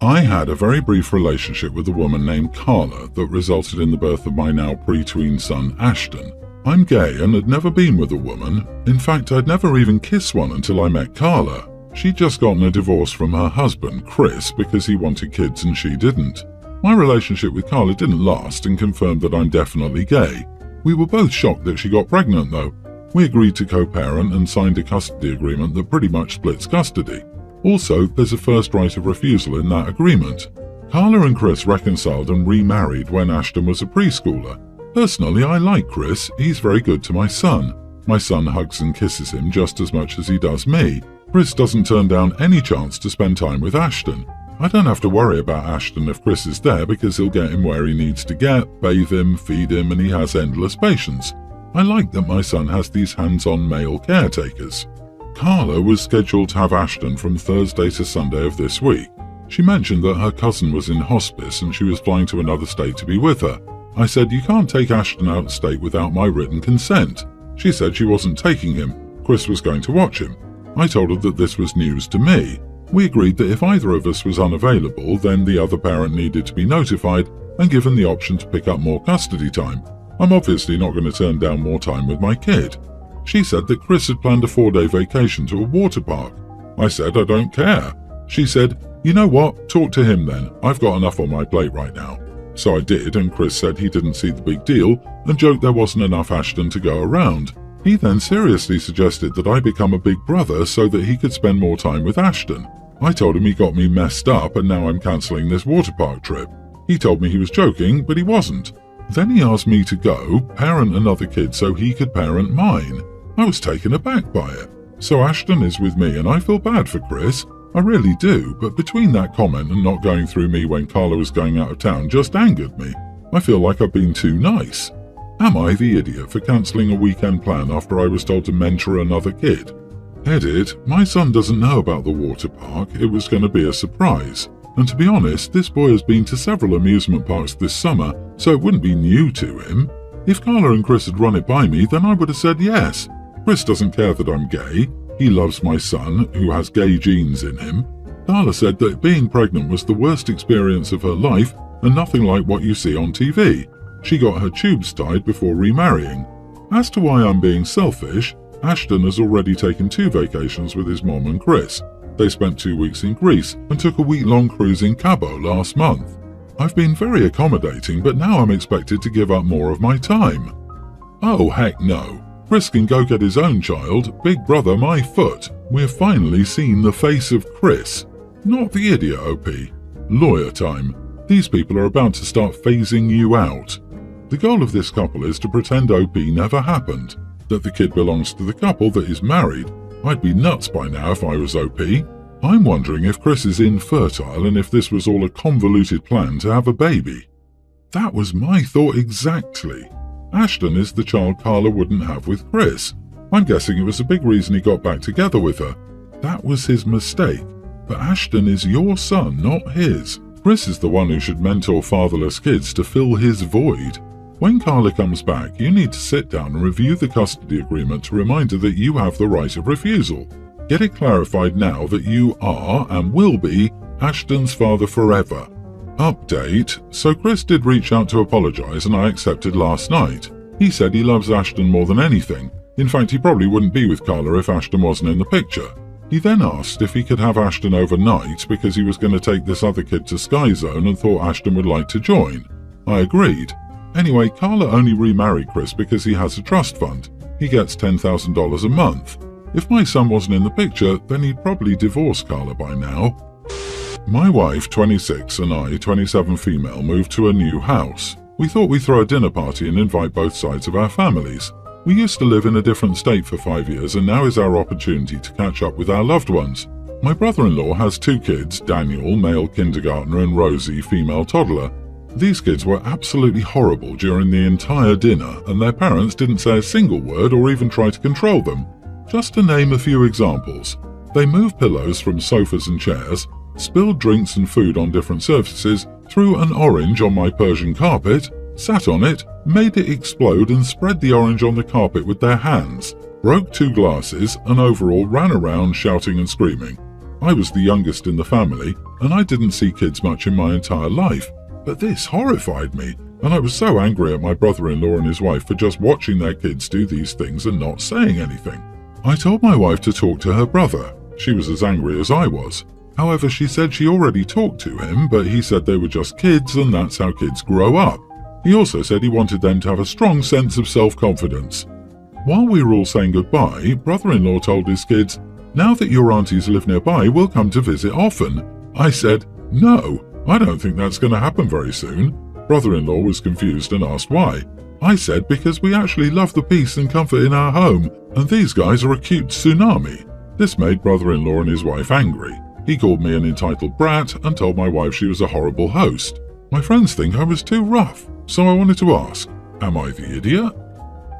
I had a very brief relationship with a woman named Carla that resulted in the birth of my now pre-tween son, Ashton. I'm gay and had never been with a woman. In fact, I'd never even kissed one until I met Carla. She'd just gotten a divorce from her husband, Chris, because he wanted kids and she didn't. My relationship with Carla didn't last and confirmed that I'm definitely gay. We were both shocked that she got pregnant though. We agreed to co-parent and signed a custody agreement that pretty much splits custody. Also, there's a first right of refusal in that agreement. Carla and Chris reconciled and remarried when Ashton was a preschooler. Personally, I like Chris. He's very good to my son. My son hugs and kisses him just as much as he does me. Chris doesn't turn down any chance to spend time with Ashton. I don't have to worry about Ashton if Chris is there because he'll get him where he needs to get, bathe him, feed him, and he has endless patience. I like that my son has these hands-on male caretakers. Carla was scheduled to have Ashton from Thursday to Sunday of this week. She mentioned that her cousin was in hospice and she was flying to another state to be with her. I said, "You can't take Ashton out of state without my written consent." She said she wasn't taking him. Chris was going to watch him. I told her that this was news to me. We agreed that if either of us was unavailable, then the other parent needed to be notified and given the option to pick up more custody time. I'm obviously not going to turn down more time with my kid. She said that Chris had planned a 4-day vacation to a water park. I said, "I don't care." She said, "You know what? Talk to him then. I've got enough on my plate right now." So I did, and Chris said he didn't see the big deal and joked there wasn't enough Ashton to go around. He then seriously suggested that I become a big brother so that he could spend more time with Ashton. I told him he got me messed up and now I'm cancelling this water park trip. He told me he was joking, but he wasn't. Then he asked me to go, parent another kid so he could parent mine. I was taken aback by it. So Ashton is with me and I feel bad for Chris. I really do, but between that comment and not going through me when Carla was going out of town just angered me. I feel like I've been too nice. Am I the idiot for cancelling a weekend plan after I was told to mentor another kid? Edit, my son doesn't know about the water park. It was going to be a surprise. And to be honest, this boy has been to several amusement parks this summer, so it wouldn't be new to him. If Carla and Chris had run it by me, then I would have said yes. Chris doesn't care that I'm gay. He loves my son, who has gay genes in him. Carla said that being pregnant was the worst experience of her life and nothing like what you see on TV. She got her tubes tied before remarrying. As to why I'm being selfish, Ashton has already taken 2 vacations with his mom and Chris. They spent 2 weeks in Greece and took a week-long cruise in Cabo last month. I've been very accommodating, but now I'm expected to give up more of my time. Oh, heck no. Chris can go get his own child. Big brother, my foot. We've finally seen the face of Chris. Not the idiot, OP. Lawyer time. These people are about to start phasing you out. The goal of this couple is to pretend OP never happened, that the kid belongs to the couple that is married. I'd be nuts by now if I was OP. I'm wondering if Chris is infertile and if this was all a convoluted plan to have a baby. That was my thought exactly. Ashton is the child Carla wouldn't have with Chris. I'm guessing it was a big reason he got back together with her. That was his mistake. But Ashton is your son, not his. Chris is the one who should mentor fatherless kids to fill his void. When Carla comes back, you need to sit down and review the custody agreement to remind her that you have the right of refusal. Get it clarified now that you are and will be Ashton's father forever. Update. So Chris did reach out to apologize and I accepted last night. He said he loves Ashton more than anything. In fact, he probably wouldn't be with Carla if Ashton wasn't in the picture. He then asked if he could have Ashton overnight because he was going to take this other kid to Sky Zone and thought Ashton would like to join. I agreed. Anyway, Carla only remarried Chris because he has a trust fund. He gets $10,000 a month. If my son wasn't in the picture, then he'd probably divorce Carla by now. My wife, 26, and I, 27 female, moved to a new house. We thought we'd throw a dinner party and invite both sides of our families. We used to live in a different state for 5 years and now is our opportunity to catch up with our loved ones. My brother-in-law has 2 kids, Daniel, male kindergartner, and Rosie, female toddler. These kids were absolutely horrible during the entire dinner and their parents didn't say a single word or even try to control them. Just to name a few examples, they moved pillows from sofas and chairs, spilled drinks and food on different surfaces, threw an orange on my Persian carpet, sat on it, made it explode and spread the orange on the carpet with their hands, broke 2 glasses and overall ran around shouting and screaming. I was the youngest in the family and I didn't see kids much in my entire life. But this horrified me, and I was so angry at my brother-in-law and his wife for just watching their kids do these things and not saying anything. I told my wife to talk to her brother. She was as angry as I was. However, she said she already talked to him, but he said they were just kids and that's how kids grow up. He also said he wanted them to have a strong sense of self-confidence. While we were all saying goodbye, brother-in-law told his kids, "Now that your aunties live nearby, we'll come to visit often." I said, "No, I don't think that's going to happen very soon." Brother-in-law was confused and asked why. I said, "Because we actually love the peace and comfort in our home, and these guys are a cute tsunami." This made brother-in-law and his wife angry. He called me an entitled brat and told my wife she was a horrible host. My friends think I was too rough, so I wanted to ask, am I the idiot?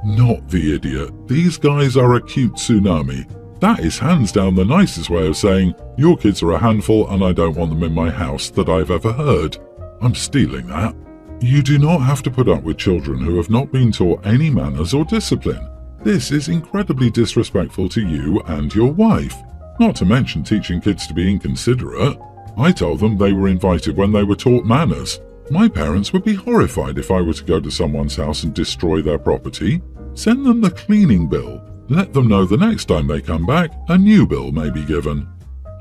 Not the idiot. These guys are a cute tsunami. That is hands down the nicest way of saying, your kids are a handful and I don't want them in my house that I've ever heard. I'm stealing that. You do not have to put up with children who have not been taught any manners or discipline. This is incredibly disrespectful to you and your wife. Not to mention teaching kids to be inconsiderate. I told them they were invited when they were taught manners. My parents would be horrified if I were to go to someone's house and destroy their property. Send them the cleaning bill. Let them know the next time they come back, a new bill may be given.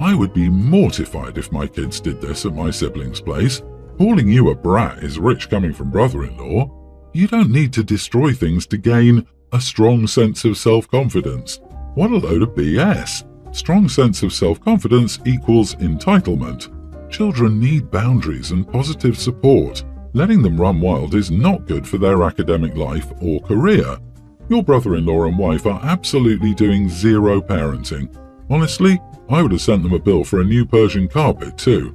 I would be mortified if my kids did this at my siblings' place. Calling you a brat is rich coming from brother-in-law. You don't need to destroy things to gain a strong sense of self-confidence. What a load of BS. Strong sense of self-confidence equals entitlement. Children need boundaries and positive support. Letting them run wild is not good for their academic life or career. Your brother-in-law and wife are absolutely doing zero parenting. Honestly, I would have sent them a bill for a new Persian carpet too.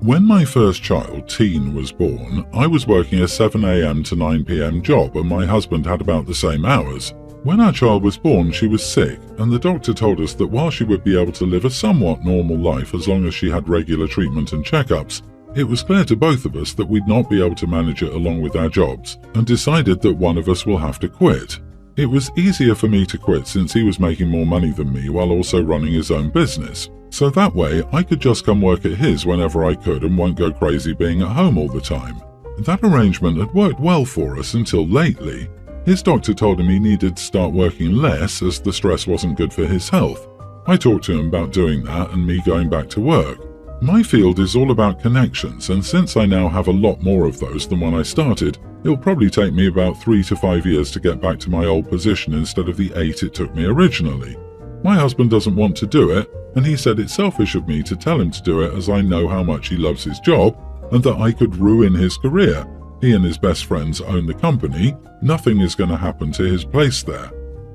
When my first child, Teen, was born, I was working a 7 a.m. to 9 p.m. job and my husband had about the same hours. When our child was born, she was sick, and the doctor told us that while she would be able to live a somewhat normal life as long as she had regular treatment and checkups, it was clear to both of us that we'd not be able to manage it along with our jobs, and decided that one of us will have to quit. It was easier for me to quit since he was making more money than me while also running his own business. So that way, I could just come work at his whenever I could and won't go crazy being at home all the time. That arrangement had worked well for us until lately. His doctor told him he needed to start working less as the stress wasn't good for his health. I talked to him about doing that and me going back to work. My field is all about connections, and since I now have a lot more of those than when I started, it'll probably take me about 3 to 5 years to get back to my old position instead of the 8 it took me originally. My husband doesn't want to do it, and he said it's selfish of me to tell him to do it as I know how much he loves his job and that I could ruin his career. He and his best friends own the company. Nothing is going to happen to his place there.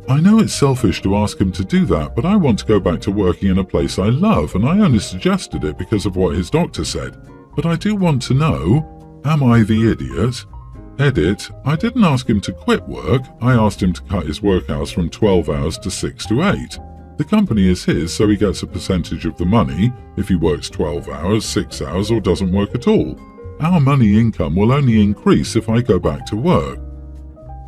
I know it's selfish to ask him to do that, but I want to go back to working in a place I love, and I only suggested it because of what his doctor said. But I do want to know, am I the idiot? Edit, I didn't ask him to quit work, I asked him to cut his work hours from 12 hours to 6 to 8. The company is his, so he gets a percentage of the money if he works 12 hours, 6 hours, or doesn't work at all. Our money income will only increase if I go back to work.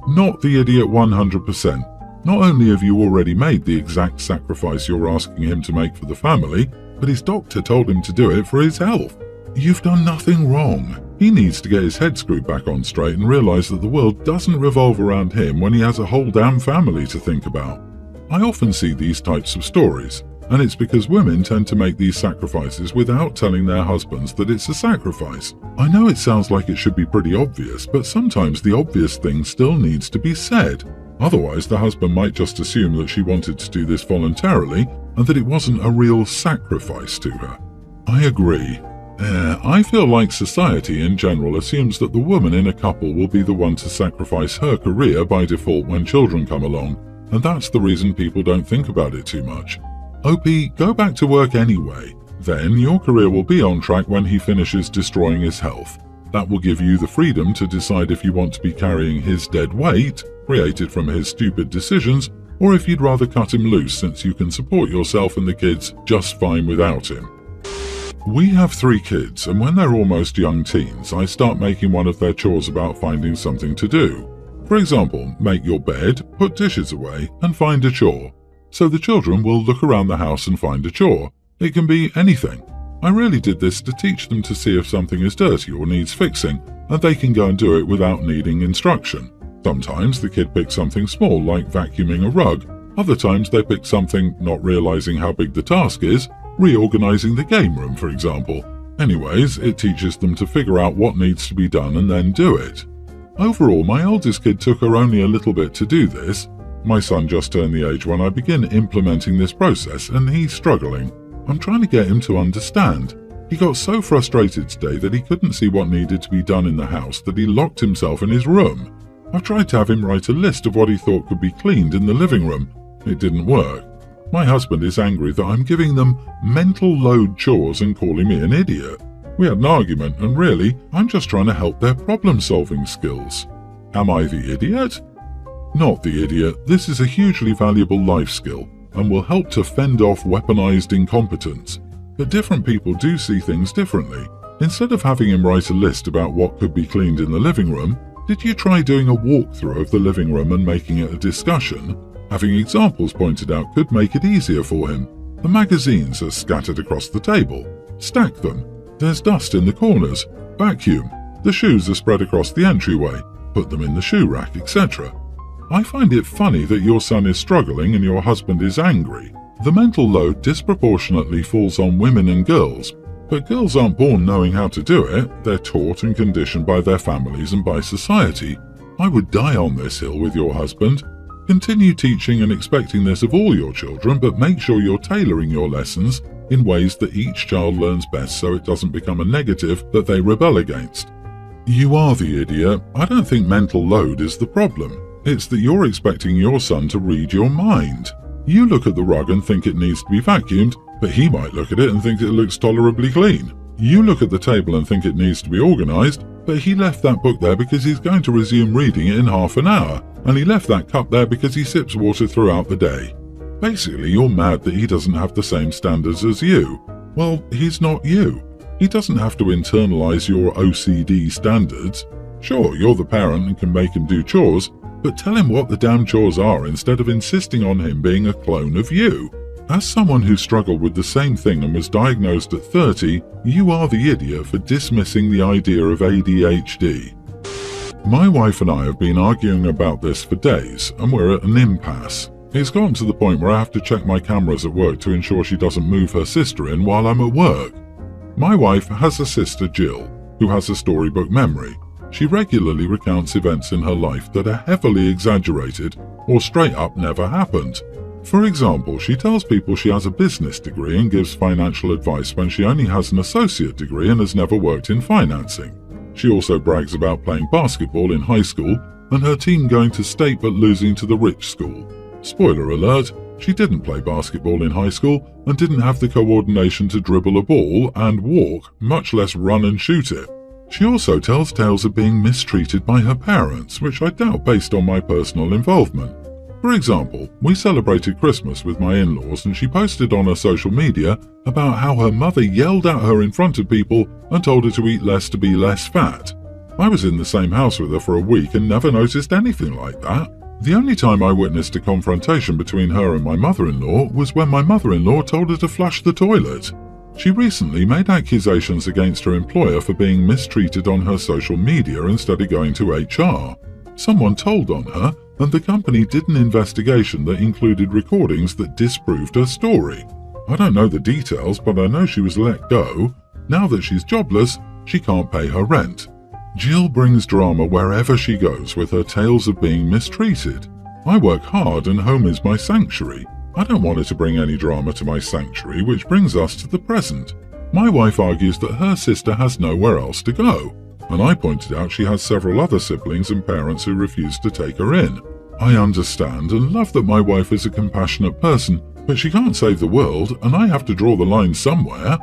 Not the idiot 100%. Not only have you already made the exact sacrifice you're asking him to make for the family, but his doctor told him to do it for his health. You've done nothing wrong. He needs to get his head screwed back on straight and realize that the world doesn't revolve around him when he has a whole damn family to think about. I often see these types of stories, and it's because women tend to make these sacrifices without telling their husbands that it's a sacrifice. I know it sounds like it should be pretty obvious, but sometimes the obvious thing still needs to be said. Otherwise, the husband might just assume that she wanted to do this voluntarily and that it wasn't a real sacrifice to her. I agree. I feel like society in general assumes that the woman in a couple will be the one to sacrifice her career by default when children come along, and that's the reason people don't think about it too much. Opie, go back to work anyway. Then your career will be on track when he finishes destroying his health. That will give you the freedom to decide if you want to be carrying his dead weight, created from his stupid decisions, or if you'd rather cut him loose since you can support yourself and the kids just fine without him. We have 3 kids, and when they're almost young teens, I start making one of their chores about finding something to do. For example, make your bed, put dishes away, and find a chore. So the children will look around the house and find a chore. It can be anything. I really did this to teach them to see if something is dirty or needs fixing, and they can go and do it without needing instruction. Sometimes the kid picks something small like vacuuming a rug. Other times they pick something, not realizing how big the task is, reorganizing the game room, for example. Anyways, it teaches them to figure out what needs to be done and then do it. Overall, my oldest kid took her only a little bit to do this. My son just turned the age when I begin implementing this process, and he's struggling. I'm trying to get him to understand. He got so frustrated today that he couldn't see what needed to be done in the house that he locked himself in his room. I've tried to have him write a list of what he thought could be cleaned in the living room. It didn't work. My husband is angry that I'm giving them mental load chores and calling me an idiot. We had an argument, and really, I'm just trying to help their problem-solving skills. Am I the idiot? Not the idiot. This is a hugely valuable life skill and will help to fend off weaponized incompetence. But different people do see things differently. Instead of having him write a list about what could be cleaned in the living room, did you try doing a walkthrough of the living room and making it a discussion? Having examples pointed out could make it easier for him. The magazines are scattered across the table. Stack them. There's dust in the corners. Vacuum. The shoes are spread across the entryway. Put them in the shoe rack, etc. I find it funny that your son is struggling and your husband is angry. The mental load disproportionately falls on women and girls, but girls aren't born knowing how to do it. They're taught and conditioned by their families and by society. I would die on this hill with your husband. Continue teaching and expecting this of all your children, but make sure you're tailoring your lessons in ways that each child learns best so it doesn't become a negative that they rebel against. You are the idiot. I don't think mental load is the problem. It's that you're expecting your son to read your mind. You look at the rug and think it needs to be vacuumed, but he might look at it and think it looks tolerably clean. You look at the table and think it needs to be organized, but he left that book there because he's going to resume reading it in half an hour, and he left that cup there because he sips water throughout the day. Basically, you're mad that he doesn't have the same standards as you. Well, he's not you. He doesn't have to internalize your OCD standards. Sure, you're the parent and can make him do chores, but tell him what the damn chores are instead of insisting on him being a clone of you. As someone who struggled with the same thing and was diagnosed at 30, you are the idiot for dismissing the idea of ADHD. My wife and I have been arguing about this for days, and we're at an impasse. It's gotten to the point where I have to check my cameras at work to ensure she doesn't move her sister in while I'm at work. My wife has a sister, Jill, who has a storybook memory. She regularly recounts events in her life that are heavily exaggerated or straight up never happened. For example, she tells people she has a business degree and gives financial advice when she only has an associate degree and has never worked in financing. She also brags about playing basketball in high school and her team going to state but losing to the rich school. Spoiler alert, she didn't play basketball in high school and didn't have the coordination to dribble a ball and walk, much less run and shoot it. She also tells tales of being mistreated by her parents, which I doubt based on my personal involvement. For example, we celebrated Christmas with my in-laws and she posted on her social media about how her mother yelled at her in front of people and told her to eat less to be less fat. I was in the same house with her for a week and never noticed anything like that. The only time I witnessed a confrontation between her and my mother-in-law was when my mother-in-law told her to flush the toilet. She recently made accusations against her employer for being mistreated on her social media instead of going to HR. Someone told on her, and the company did an investigation that included recordings that disproved her story. I don't know the details, but I know she was let go. Now that she's jobless, she can't pay her rent. Jill brings drama wherever she goes with her tales of being mistreated. I work hard and home is my sanctuary. I don't want her to bring any drama to my sanctuary, which brings us to the present. My wife argues that her sister has nowhere else to go, and I pointed out she has several other siblings and parents who refuse to take her in. I understand and love that my wife is a compassionate person, but she can't save the world and I have to draw the line somewhere.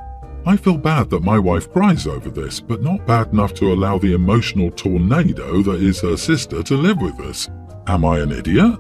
I feel bad that my wife cries over this, but not bad enough to allow the emotional tornado that is her sister to live with us. Am I an idiot?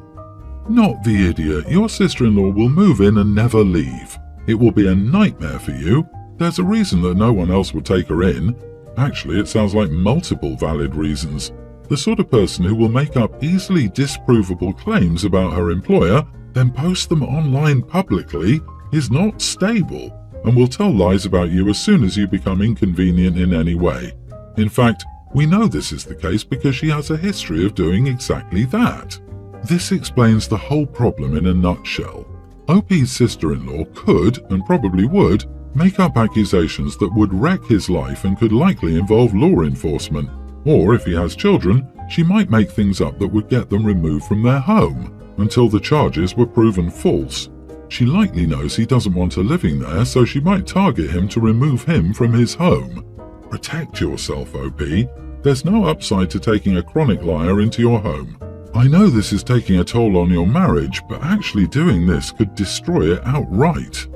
Not the idiot. Your sister-in-law will move in and never leave. It will be a nightmare for you. There's a reason that no one else would take her in. Actually, it sounds like multiple valid reasons. The sort of person who will make up easily disprovable claims about her employer, then post them online publicly, is not stable. and will tell lies about you as soon as you become inconvenient in any way. In fact, we know this is the case because she has a history of doing exactly that. This explains the whole problem in a nutshell. OP's sister-in-law could, and probably would, make up accusations that would wreck his life and could likely involve law enforcement. Or if he has children, she might make things up that would get them removed from their home, until the charges were proven false. She likely knows he doesn't want her living there, so she might target him to remove him from his home. Protect yourself, OP. There's no upside to taking a chronic liar into your home. I know this is taking a toll on your marriage, but actually doing this could destroy it outright.